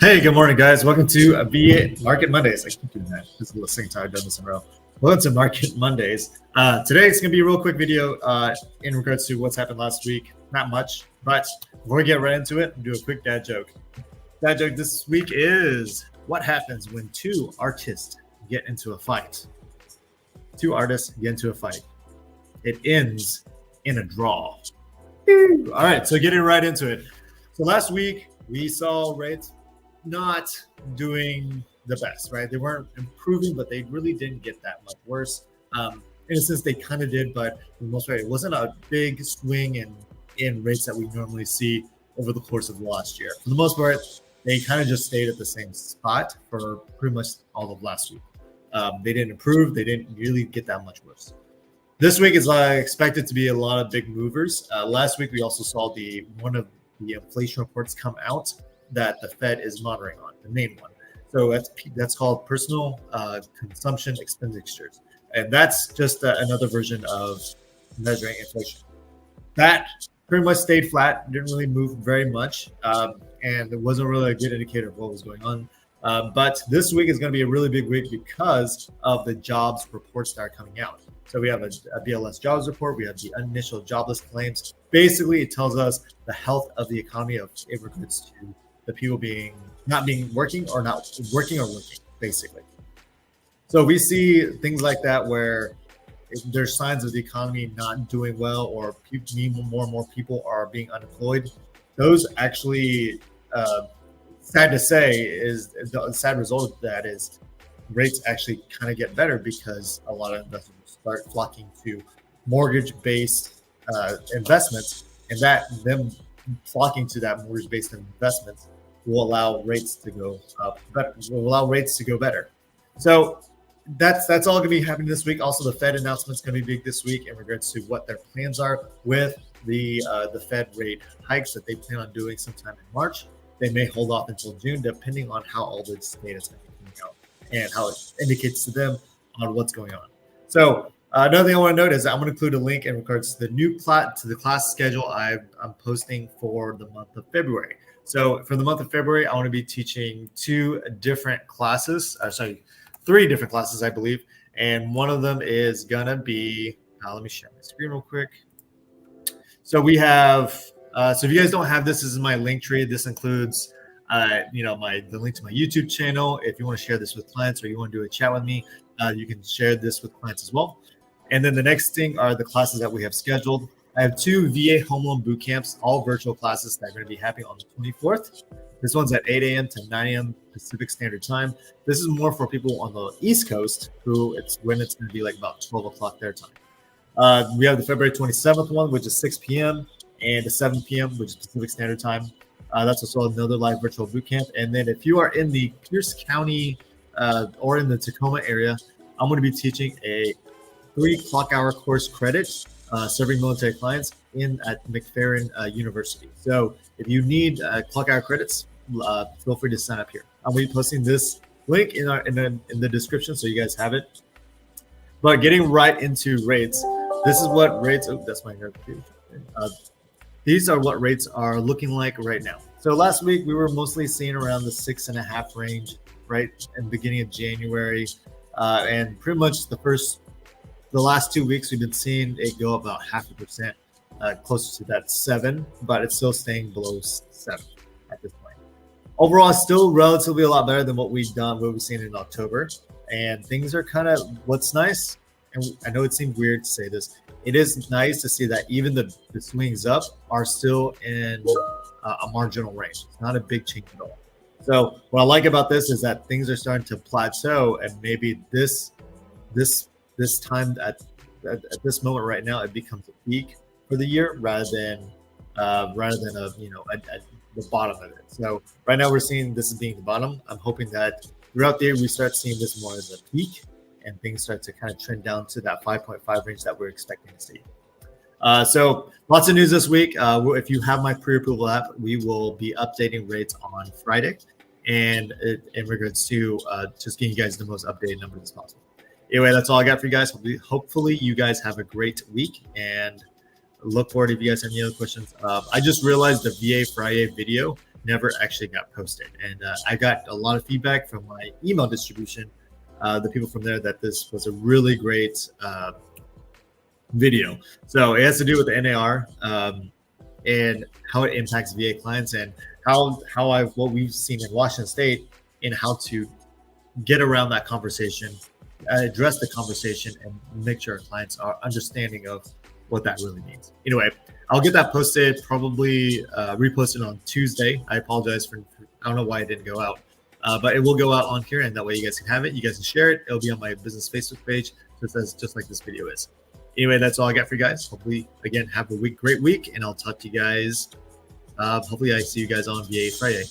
Hey, good morning, guys. Welcome to VA Market Mondays. I keep doing that. This is the second time I've done this in a row. Welcome to Market Mondays. Today it's going to be a real quick video in regards to what's happened last week. Not much, but before we get right into it, I'll do a quick dad joke. Dad joke this week is what happens when two artists get into a fight? Two artists get into a fight. It ends in a draw. All right, so getting right into it. So last week we saw rates not doing the best, right? They weren't improving, but they really didn't get that much worse. In a sense, they kind of did, but for the most part, it wasn't a big swing in rates that we normally see over the course of the last year. For the most part, they kind of just stayed at the same spot for pretty much all of last week. They didn't improve. They didn't really get that much worse. This week is expected to be a lot of big movers. Last week, we also saw one of the inflation reports come out that the Fed is monitoring on, the main one. So that's called personal consumption expenditures. And that's just another version of measuring inflation. That pretty much stayed flat, didn't really move very much, and it wasn't really a good indicator of what was going on. But this week is going to be a really big week because of the jobs reports that are coming out. So we have a BLS jobs report. We have the initial jobless claims. Basically, it tells us the health of the economy in regards to the people not being working or working, basically. So we see things like that where there's signs of the economy not doing well, or more and more people are being unemployed. Those actually, sad to say, is the sad result of that is rates actually kind of get better because a lot of investors start flocking to mortgage-based investments, and them flocking to that mortgage-based investments will allow rates to go up, better. So that's all going to be happening this week. Also, the Fed announcement's going to be big this week in regards to what their plans are with the Fed rate hikes that they plan on doing sometime in March. They may hold off until June, depending on how all this data is going to be coming out and how it indicates to them on what's going on. So another thing I want to note is I'm going to include a link in regards to the Nuke to the class schedule I'm posting for the month of February. So for the month of February, I want to be teaching three different classes, I believe. And one of them is going to be, let me share my screen real quick. So we have, so if you guys don't have this is my link tree. This includes, the link to my YouTube channel. If you want to share this with clients or you want to do a chat with me, you can share this with clients as well. And then the next thing are the classes that we have scheduled. I have two VA home loan boot camps, all virtual classes that are going to be happening on the 24th. This one's at 8 a.m. to 9 a.m. Pacific Standard Time. This is more for people on the East Coast when it's going to be like about 12 o'clock their time. We have the February 27th one, which is 6 p.m. and the 7 p.m., which is Pacific Standard Time. That's also another live virtual boot camp. And then if you are in the Pierce County or in the Tacoma area, I'm going to be teaching a 3 clock hour course credit serving military clients at McFerrin University. So if you need clock hour credits, feel free to sign up here. I'll be posting this link in the description so you guys have it. But getting right into rates, this is what rates. Oh, that's my notification. These are what rates are looking like right now. So last week we were mostly seeing around the 6.5 range, right, in the beginning of January, and pretty much the last 2 weeks we've been seeing it go about 0.5%, closer to that 7, but it's still staying below 7 at this point. Overall, still relatively a lot better than what we've seen in October, and things are kind of what's nice. And I know it seems weird to say this. It is nice to see that even the swings up are still in a marginal range. It's not a big change at all. So what I like about this is that things are starting to plateau, and maybe this time at this moment right now, it becomes a peak for the year rather than the bottom of it. So right now we're seeing this as being the bottom. I'm hoping that throughout the year we start seeing this more as a peak, and things start to kind of trend down to that 5.5 range that we're expecting to see. So lots of news this week. If you have my pre-approval app, we will be updating rates on Friday, and in regards to just getting you guys the most updated numbers as possible. Anyway, that's all I got for you guys. Hopefully you guys have a great week, and look forward if you guys have any other questions. I just realized the VA Friday video never actually got posted. And I got a lot of feedback from my email distribution, the people from there, that this was a really great video. So it has to do with the NAR and how it impacts VA clients, and what we've seen in Washington State in how to get around that conversation, address the conversation, and make sure our clients are understanding of what that really means. Anyway, I'll get that posted, probably reposted on Tuesday. I apologize for I don't know why it didn't go out, but it will go out on here, and that way you guys can have it. You guys can share it. It'll be on my business Facebook page, just like this video is. Anyway, that's all I got for you guys. Hopefully, again, have a great week, and I'll talk to you guys. Hopefully, I see you guys on VA Friday.